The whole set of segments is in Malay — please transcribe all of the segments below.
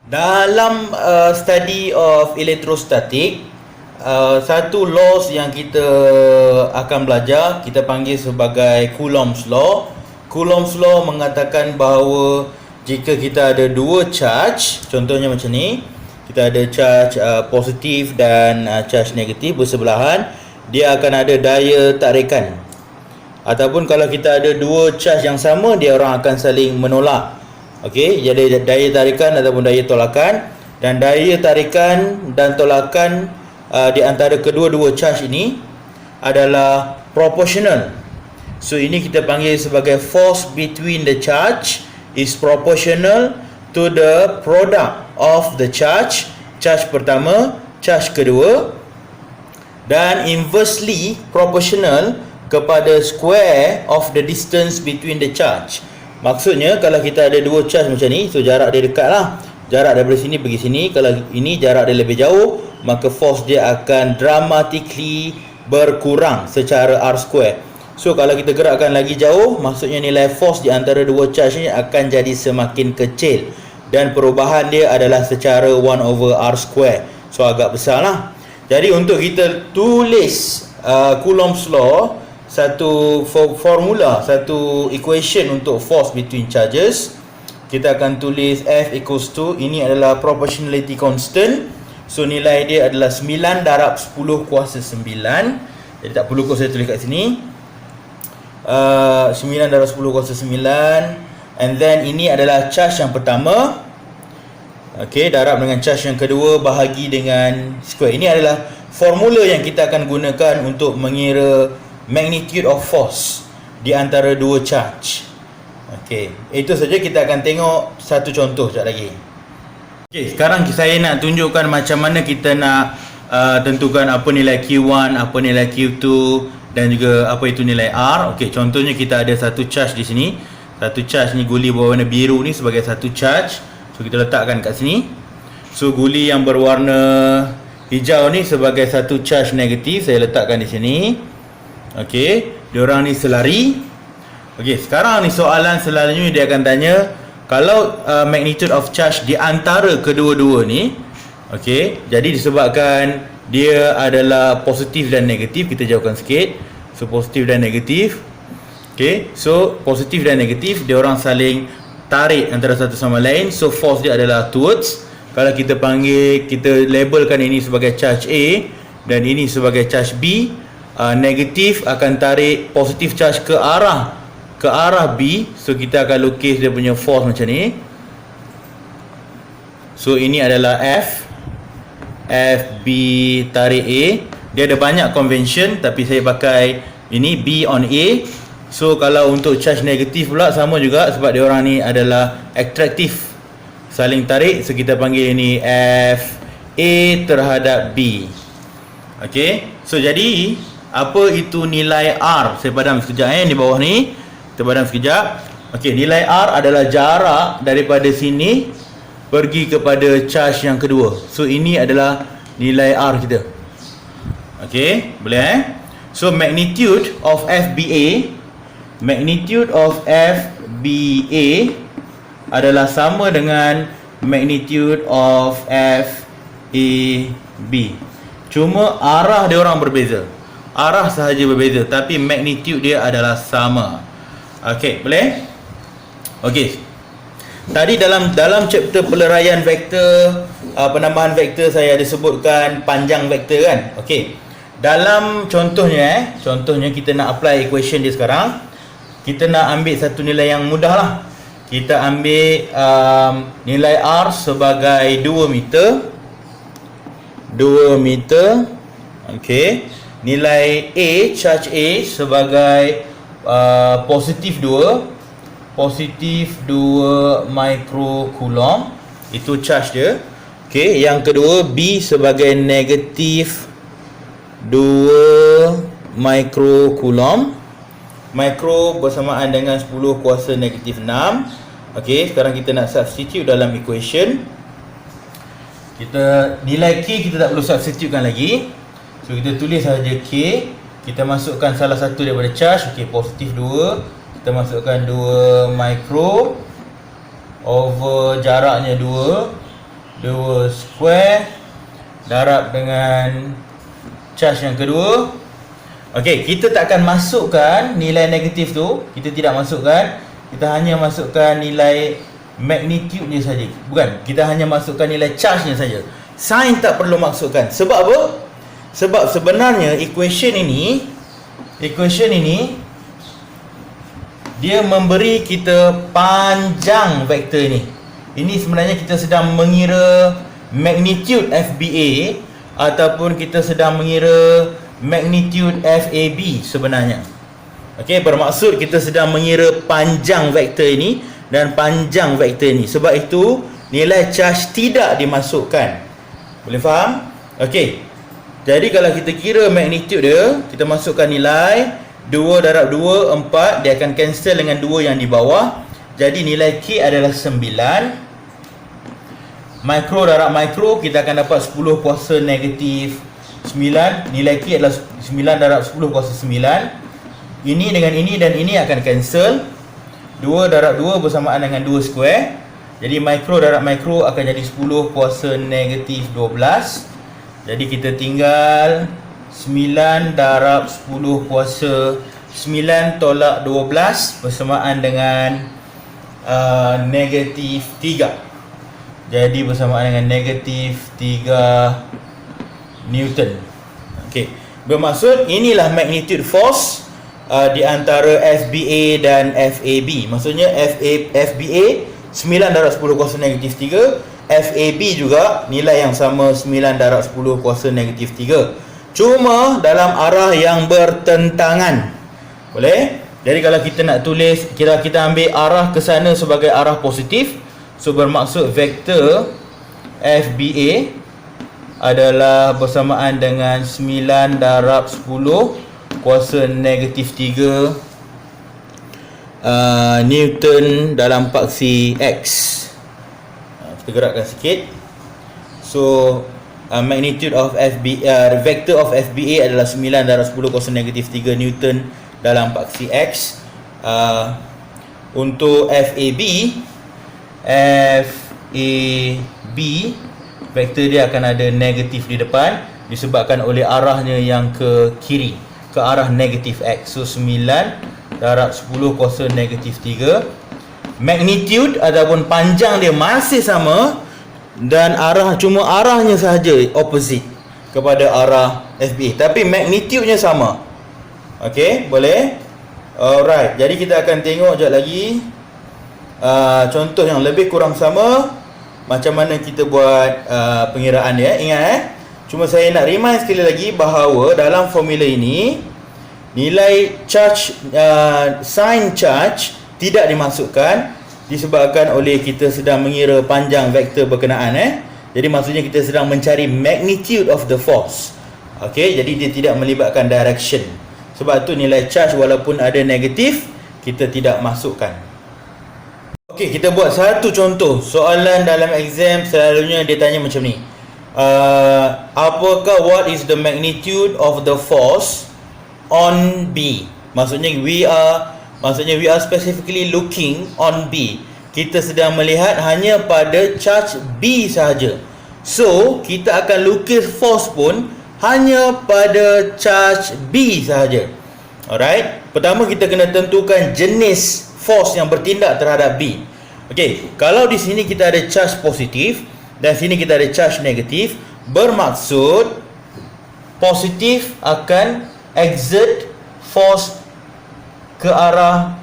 Dalam study of electrostatic, satu laws yang kita akan belajar kita panggil sebagai Coulomb's law. Coulomb's law mengatakan bahawa jika kita ada dua charge, contohnya macam ni, kita ada charge positif dan charge negatif bersebelahan, dia akan ada daya tarikan. Ataupun kalau kita ada dua charge yang sama, dia orang akan saling menolak. Okey, jadi daya tarikan ataupun daya tolakan, dan daya tarikan dan tolakan di antara kedua-dua charge ini adalah proportional. So ini kita panggil sebagai force between the charge is proportional to the product of the charge, charge pertama, charge kedua, dan inversely proportional kepada square of the distance between the charge. Maksudnya kalau kita ada dua charge macam ni, so jarak dia dekat lah, jarak daripada sini pergi sini. Kalau ini jarak dia lebih jauh, maka force dia akan dramatically berkurang secara R square. So kalau kita gerakkan lagi jauh, maksudnya nilai force di antara dua charge ni akan jadi semakin kecil, dan perubahan dia adalah secara 1 over R square. So agak besar lah. Jadi untuk kita tulis Coulomb's law, satu formula, satu equation untuk force between charges, kita akan tulis F equals to, ini adalah proportionality constant. So nilai dia adalah 9 darab 10 kuasa 9. Jadi tak perlu saya tulis kat sini. 9 darab 10 kuasa 9. And then ini adalah charge yang pertama. Okey, darab dengan charge yang kedua bahagi dengan square. Ini adalah formula yang kita akan gunakan untuk mengira magnitude of force di antara dua charge. Okey, itu saja. Kita akan tengok satu contoh sekejap lagi. Okey, sekarang saya nak tunjukkan macam mana kita nak tentukan apa nilai Q1, apa nilai Q2 dan juga apa itu nilai R. Okey, contohnya kita ada satu charge di sini. Satu charge ni, guli berwarna biru ni sebagai satu charge. So kita letakkan kat sini. So guli yang berwarna hijau ni sebagai satu charge negatif, saya letakkan di sini. Okey, diorang ni selari. Okey, sekarang ni soalan selalunya dia akan tanya, kalau magnitude of charge di antara kedua-dua ni, okey, jadi disebabkan dia adalah positif dan negatif, kita jauhkan sikit. So positif dan negatif. Okey, so positif dan negatif diorang saling tarik antara satu sama lain. So force dia adalah towards. Kalau kita panggil, kita labelkan ini sebagai charge A dan ini sebagai charge B, negatif akan tarik positif charge ke arah B. So kita akan lukis dia punya force macam ni. So ini adalah F B tarik A. Dia ada banyak convention, tapi saya pakai ini B on A. So kalau untuk charge negatif pula sama juga, sebab dia orang ni adalah attractive, saling tarik. So kita panggil ini F A terhadap B. Okey, so jadi apa itu nilai R? Saya padam sekejap di bawah ni. Kita padam sekejap. Okey, nilai R adalah jarak daripada sini pergi kepada charge yang kedua. So ini adalah nilai R kita. Okey, boleh So magnitude of FBA, magnitude of FBA adalah sama dengan magnitude of FAB. Cuma arah dia orang berbeza. Arah sahaja berbeza, tapi magnitude dia adalah sama. Okey, boleh? Okey. Tadi dalam chapter peleraian vektor, penambahan vektor, saya ada sebutkan panjang vektor kan? Okey. Dalam contohnya kita nak apply equation dia sekarang. Kita nak ambil satu nilai yang mudah lah. Kita ambil nilai R sebagai 2 meter. 2 meter. Okey. Nilai A, charge A sebagai positif 2 microcoulomb. Itu charge dia. Okey, yang kedua B sebagai negatif 2 microcoulomb. Micro bersamaan dengan 10 kuasa negatif 6. Okey, sekarang kita nak substitute dalam equation. Nilai K kita tak perlu substitutekan lagi. So kita tulis saja K. Kita masukkan salah satu daripada charge. Okey, positif 2. Kita masukkan 2 micro over jaraknya 2. 2 square darab dengan charge yang kedua. Okey, kita takkan masukkan nilai negatif tu, kita tidak masukkan. Kita hanya masukkan nilai magnitude-nya saja. Bukan, kita hanya masukkan nilai charge-nya saja. Sign tak perlu masukkan. Sebab apa? Sebab sebenarnya equation ini dia memberi kita panjang vektor ini. Ini sebenarnya kita sedang mengira magnitude FBA ataupun kita sedang mengira magnitude FAB sebenarnya. Okey, bermaksud kita sedang mengira panjang vektor ini dan panjang vektor ini. Sebab itu nilai charge tidak dimasukkan. Boleh faham? Okey. Jadi kalau kita kira magnitude dia, kita masukkan nilai 2 darab 2 4, dia akan cancel dengan 2 yang di bawah. Jadi nilai K adalah 9. Mikro darab mikro, kita akan dapat 10 kuasa negatif 9. Nilai K adalah 9 darab 10 kuasa 9. Ini dengan ini dan ini akan cancel. 2 darab 2 bersamaan dengan 2 square. Jadi mikro darab mikro akan jadi 10 kuasa negatif 12. Jadi kita tinggal 9 darab 10 kuasa 9 tolak 12 bersamaan dengan negatif 3. Jadi bersamaan dengan negatif 3 Newton. Okey, bermaksud inilah magnitude force di antara FBA dan FAB. Maksudnya FBA 9 darab 10 kuasa negatif 3, FAB juga nilai yang sama 9 darab 10 kuasa negatif 3. Cuma dalam arah yang bertentangan. Boleh? Jadi kalau kita nak tulis, kita ambil arah ke sana sebagai arah positif. So bermaksud vektor FBA adalah bersamaan dengan 9 darab 10 kuasa negatif 3 Newton dalam paksi X. Kita gerakkan sikit. So magnitude of FBA, vector of FBA adalah 9 darab 10 kuasa negatif 3 Newton dalam paksi X. Untuk FAB vektor dia akan ada negatif di depan disebabkan oleh arahnya yang ke kiri, ke arah negatif X. So 9 darab 10 kuasa negatif 3. Magnitude ataupun panjang dia masih sama dan cuma arahnya sahaja opposite kepada arah FBA, tapi magnitude-nya sama. Okey, boleh? Alright, jadi kita akan tengok sekejap lagi contoh yang lebih kurang sama macam mana kita buat pengiraan dia. Ingat cuma saya nak remind sekali lagi bahawa dalam formula ini nilai charge, sign charge tidak dimasukkan disebabkan oleh kita sedang mengira panjang vektor berkenaan. Jadi maksudnya kita sedang mencari magnitude of the force. Okey, jadi dia tidak melibatkan direction. Sebab tu nilai charge walaupun ada negatif kita tidak masukkan. Okey, kita buat satu contoh. Soalan dalam exam selalunya dia tanya macam ni. Apakah what is the magnitude of the force on B? Maksudnya we are specifically looking on B. Kita sedang melihat hanya pada charge B sahaja. So, kita akan lukis force pun hanya pada charge B sahaja. Alright. Pertama kita kena tentukan jenis force yang bertindak terhadap B. Okey, kalau di sini kita ada charge positif dan sini kita ada charge negatif, bermaksud positif akan exert force ke arah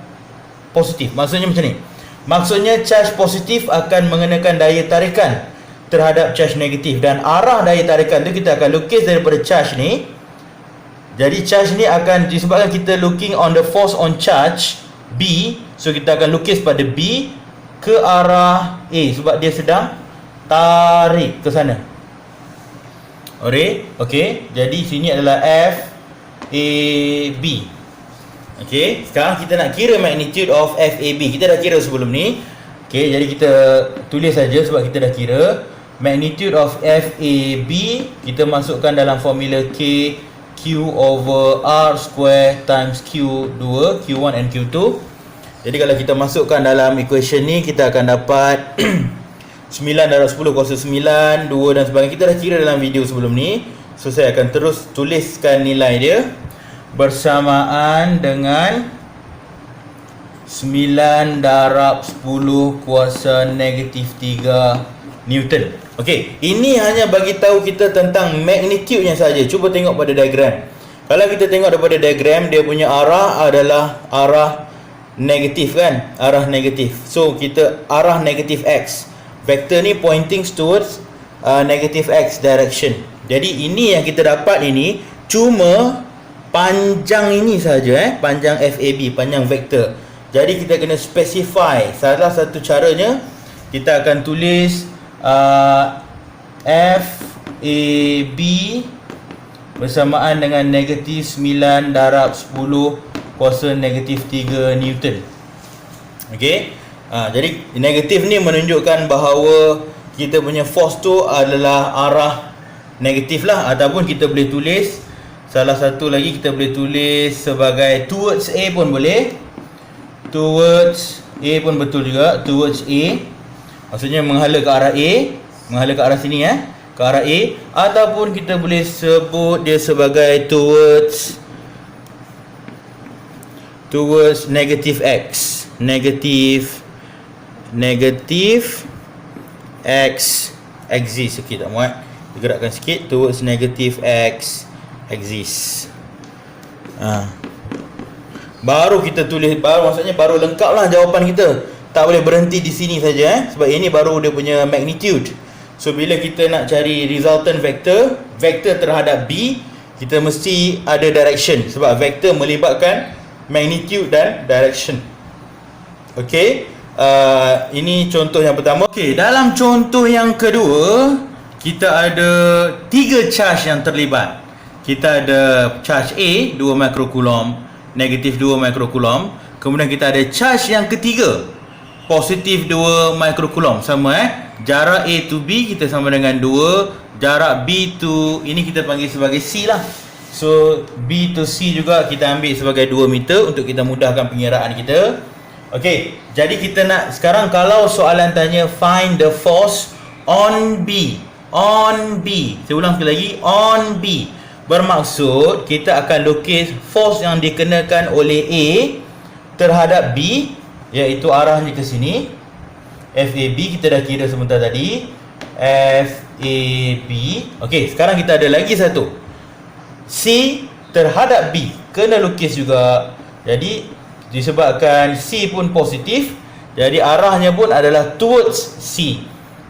positif. Maksudnya macam ni. Maksudnya charge positif akan mengenakan daya tarikan terhadap charge negatif dan arah daya tarikan tu kita akan lukis daripada charge ni. Jadi charge ni akan disebabkan kita looking on the force on charge B, so kita akan lukis pada B ke arah A sebab dia sedang tarik ke sana. Okey, jadi sini adalah F A B. Okey, sekarang kita nak kira magnitude of FAB. Kita dah kira sebelum ni. Okey, jadi kita tulis saja sebab kita dah kira. Magnitude of FAB kita masukkan dalam formula K Q over R square times Q2, Q1 and Q2. Jadi kalau kita masukkan dalam equation ni kita akan dapat 10 9 darab 10 kuasa 9, 2 dan sebagainya. Kita dah kira dalam video sebelum ni. So saya akan terus tuliskan nilai dia bersamaan dengan 9 darab 10 kuasa negatif 3 Newton. Okey, ini hanya bagi tahu kita tentang magnitude-nya saja. Cuba tengok pada diagram. Kalau kita tengok daripada diagram, dia punya arah adalah arah negatif kan? Arah negatif. So kita arah negatif X. Vektor ni pointing towards negative X direction. Jadi ini yang kita dapat ini cuma panjang ini saja panjang FAB, panjang vektor. Jadi kita kena specify. Salah satu caranya kita akan tulis FAB bersamaan dengan negatif 9 darab 10 kuasa negatif 3 Newton. Okey. Jadi negatif ni menunjukkan bahawa kita punya force tu adalah arah negatif lah, ataupun kita boleh tulis salah satu lagi, kita boleh tulis sebagai towards A pun boleh. Towards A pun betul juga, towards A. Maksudnya menghala ke arah A, menghala ke arah sini ke arah A, ataupun kita boleh sebut dia sebagai towards negative X. Negative X axis. Okey, tak muat. Gerakkan sikit, towards negative X axis. Baru kita tulis, maksudnya baru lengkap lah jawapan kita. Tak boleh berhenti di sini saja sebab ini baru dia punya magnitude. So bila kita nak cari resultant vector terhadap B, kita mesti ada direction sebab vector melibatkan magnitude dan direction. Okey, ini contoh yang pertama. Okey, dalam contoh yang kedua, kita ada 3 charge yang terlibat. Kita ada charge A 2 mikrocoulomb, negatif 2 mikrocoulomb. Kemudian kita ada charge yang ketiga, positif 2 mikrocoulomb. Sama jarak A to B kita sama dengan 2, jarak B to ini kita panggil sebagai C lah. So B to C juga kita ambil sebagai 2 meter untuk kita mudahkan pengiraan kita. Okey, jadi kita nak sekarang, kalau soalan tanya find the force on B. On B. Saya ulang sekali lagi, on B. Bermaksud kita akan lukis force yang dikenakan oleh A terhadap B, iaitu arahnya ke sini. FAB kita dah kira sebentar tadi. FAB. Okey, sekarang kita ada lagi satu. C terhadap B kena lukis juga. Jadi disebabkan C pun positif, jadi arahnya pun adalah towards C.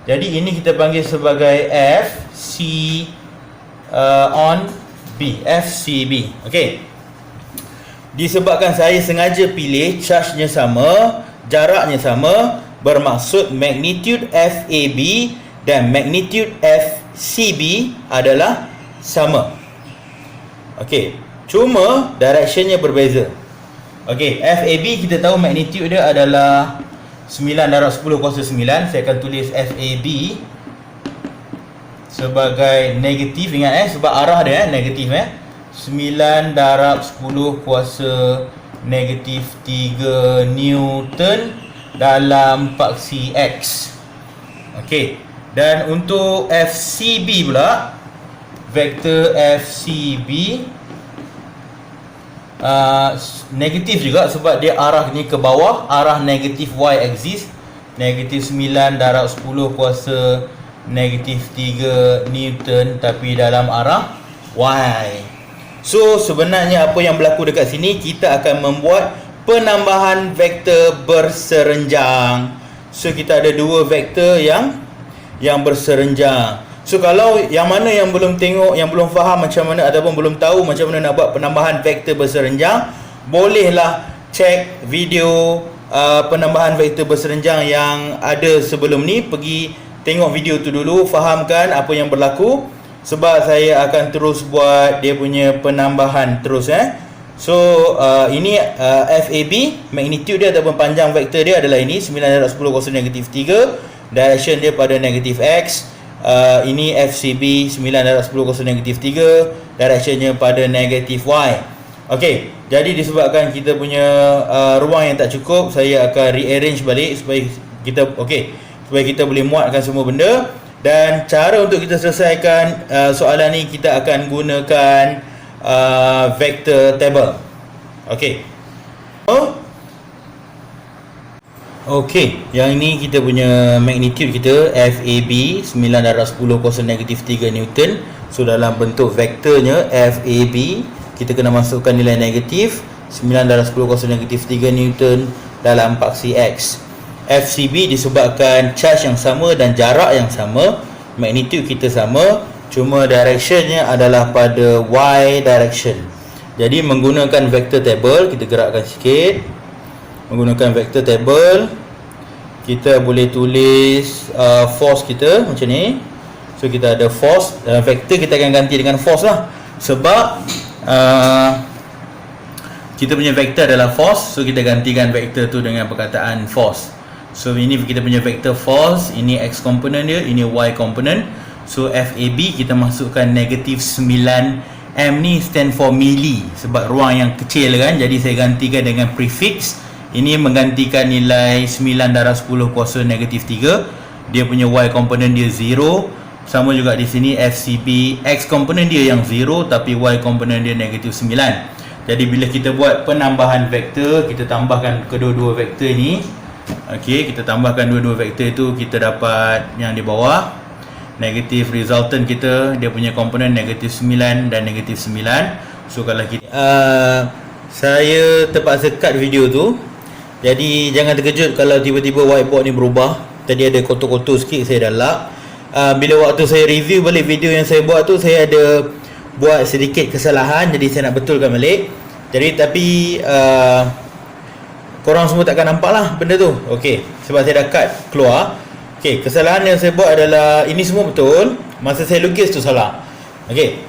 Jadi ini kita panggil sebagai FC on B, FCB. Okey. Disebabkan saya sengaja pilih charge-nya sama, jaraknya sama, bermaksud magnitude FAB dan magnitude FCB adalah sama. Okey, cuma direction-nya berbeza. Okey, FAB kita tahu magnitude dia adalah 9 darab 10 kuasa 9. Saya akan tulis FAB sebagai negatif. Ingat sebab arah dia negatif 9 darab 10 kuasa negatif 3 Newton dalam paksi X. Okey, dan untuk FCB pula, vektor FCB negatif juga sebab dia arah ni ke bawah, arah negatif Y axis, negatif 9 darab 10 kuasa negatif 3 Newton tapi dalam arah Y. So sebenarnya apa yang berlaku dekat sini, kita akan membuat penambahan vektor berserenjang. So kita ada 2 vektor yang berserenjang. So kalau yang mana yang belum tengok, yang belum faham macam mana ataupun belum tahu macam mana nak buat penambahan vektor berserenjang, bolehlah cek video penambahan vektor berserenjang yang ada sebelum ni. Pergi tengok video tu dulu, fahamkan apa yang berlaku, sebab saya akan terus buat dia punya penambahan terus. So ini FAB, magnitude dia ataupun panjang vektor dia adalah ini 9 darab 10 kuasa negatif 3, direction dia pada negatif X. Ini FCB 9 darab 10 kuasa negatif 3, directionnya pada negatif Y. Okey, jadi disebabkan kita punya ruang yang tak cukup, saya akan rearrange balik supaya kita okey. supaya kita boleh muatkan semua benda. Dan cara untuk kita selesaikan soalan ni, kita akan gunakan vector table. Okey. Okey, yang ini kita punya magnitude kita FAB 9 darab 10 kuasa negatif 3 Newton. So dalam bentuk vektornya FAB, kita kena masukkan nilai negatif 9 darab 10 kuasa negatif 3 Newton dalam paksi X. FCB disebabkan charge yang sama dan jarak yang sama, magnitude kita sama, cuma directionnya adalah pada Y direction. Jadi menggunakan vector table, kita gerakkan sikit. Menggunakan vector table, kita boleh tulis force kita macam ni. So kita ada force, vector kita akan ganti dengan force lah, sebab kita punya vector adalah force. So kita gantikan vector tu dengan perkataan force. So ini kita punya vector force, ini X component dia, ini Y component. So FAB kita masukkan negatif 9. M ni stand for milli, sebab ruang yang kecil kan, jadi saya gantikan dengan prefix. Ini menggantikan nilai 9 darab 10 kuasa negatif 3. Dia punya Y komponen dia 0. Sama juga di sini FCB, X komponen dia yang 0, tapi Y komponen dia negatif 9. Jadi bila kita buat penambahan vektor, kita tambahkan kedua-dua vektor ni. Okey, kita tambahkan dua-dua vektor itu, kita dapat yang di bawah. Negatif resultant kita, dia punya komponen negatif 9 dan negatif 9. So kalau kita saya terpaksa cut video tu. Jadi jangan terkejut kalau tiba-tiba whiteboard ni berubah. Tadi ada kotor-kotor sikit, saya dah lap. Bila waktu saya review balik video yang saya buat tu, saya ada buat sedikit kesalahan, jadi saya nak betulkan balik. Jadi tapi korang semua takkan nampak lah benda tu. Okey, sebab saya dah cut keluar. Okey, kesalahan yang saya buat adalah ini semua betul, masa saya lukis tu salah. Okey,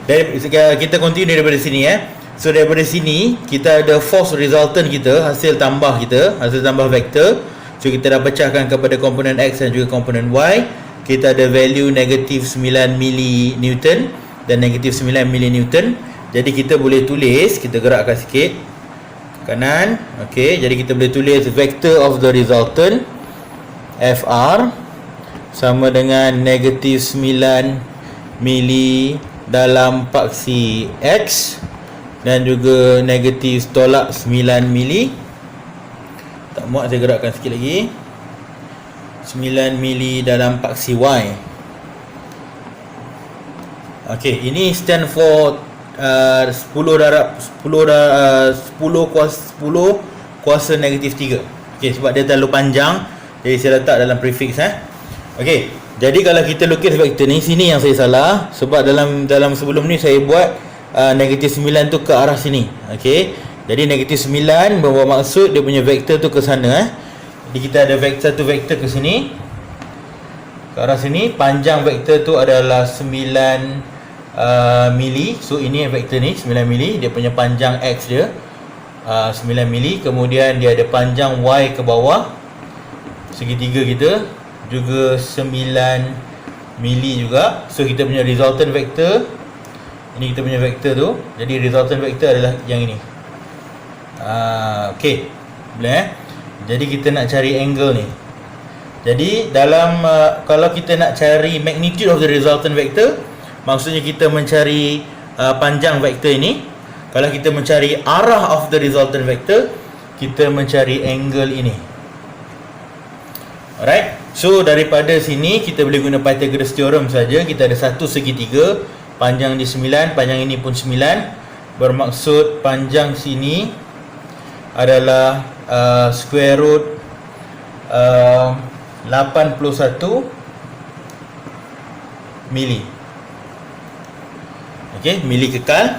kita continue daripada sini So daripada sini kita ada force resultant kita, hasil tambah kita, hasil tambah vektor. So kita dah pecahkan kepada komponen X dan juga komponen Y. Kita ada value negatif 9 mili Newton dan negatif 9 mili Newton. Jadi kita boleh tulis, kita gerakkan sikit kanan. Okey, jadi kita boleh tulis vector of the resultant FR sama dengan negatif 9 mili dalam paksi X dan juga negatif tolak 9 mili. Tak muat, saya gerakkan sikit lagi. 9 mili dalam paksi Y. Okey, ini stand for 10 kuasa negatif 3. Okey, sebab dia terlalu panjang, jadi saya letak dalam prefix Okey, jadi kalau kita lukis vektor ni, sini yang saya salah, sebab dalam sebelum ni saya buat negatif 9 tu ke arah sini. Okey, jadi negatif 9 bermaksud dia punya vektor tu ke sana Jadi kita ada satu vektor ke sini, ke arah sini. Panjang vektor tu adalah 9 mili. So ini vektor ni 9 mili, dia punya panjang X dia 9 mili. Kemudian dia ada panjang Y ke bawah, segitiga kita juga 9 mili juga. So kita punya resultant vektor, ini kita punya vektor tu. Jadi resultant vektor adalah yang ini. Okey, boleh Jadi kita nak cari angle ni. Jadi dalam kalau kita nak cari magnitude of the resultant vector, maksudnya kita mencari panjang vektor ini. Kalau kita mencari arah of the resultant vector, kita mencari angle ini. Alright. So daripada sini kita boleh guna Pythagoras theorem saja. Kita ada satu segitiga, panjang di 9, panjang ini pun 9. Bermaksud panjang sini adalah square root 81 mili. Okey, mili kekal,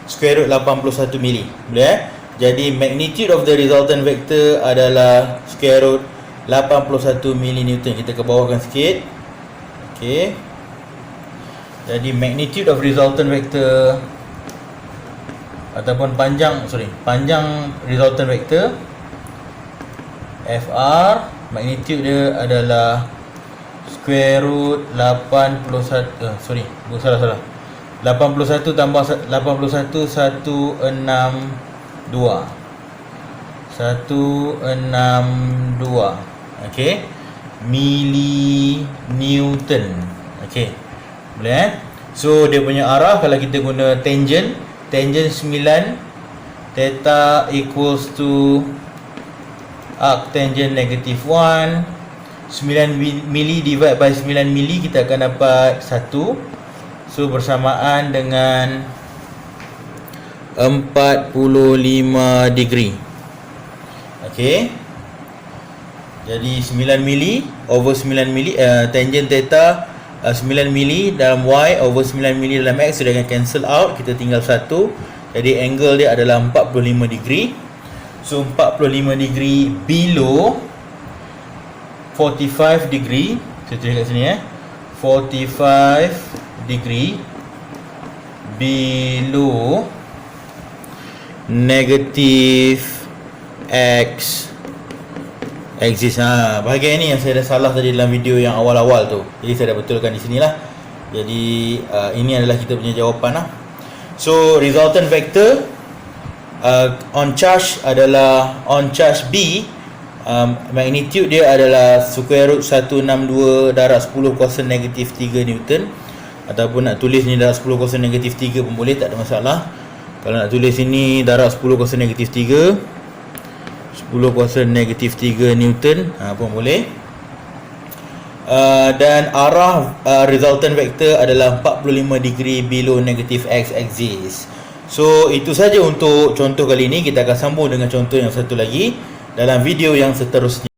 square root 81 mili. Boleh Jadi magnitude of the resultant vector adalah square root 81 mili Newton. Kita ke bawahkan sikit. Okey. Jadi magnitude of resultant vector ataupun panjang resultant vector FR, magnitude dia adalah square root 81 salah 81 tambah 81 162 162. Okey. millinewton. Okey. Boleh So dia punya arah kalau kita guna tangent 9 theta equals to arc tangent negative 1. 9 mili divide by 9 mili, kita akan dapat 1. So bersamaan dengan 45 degree. Okey. Jadi 9 mili over 9 mili, tangent theta 9 mili dalam y over 9 mili dalam x sudah akan cancel out, kita tinggal 1. Jadi angle dia adalah 45 degree. So 45 degree below 45 degree. Saya tulis kat sini 45 degree below negative x axis. Bahagian ini yang saya dah salah tadi dalam video yang awal-awal tu. Jadi saya dah betulkan di sinilah. Jadi ini adalah kita punya jawapan . So resultant vector on charge adalah on charge B, magnitude dia adalah square root 162 darab 10 kuasa negatif 3 Newton. Ataupun nak tulis ni darab 10 kuasa negatif 3 pun boleh, tak ada masalah. Kalau nak tulis ini darab 10 kuasa negatif 3, 10 kuasa negatif 3 Newton, pun boleh. Dan arah resultant vector adalah 45 degree below negative x axis. So itu saja untuk contoh kali ini. Kita akan sambung dengan contoh yang satu lagi dalam video yang seterusnya.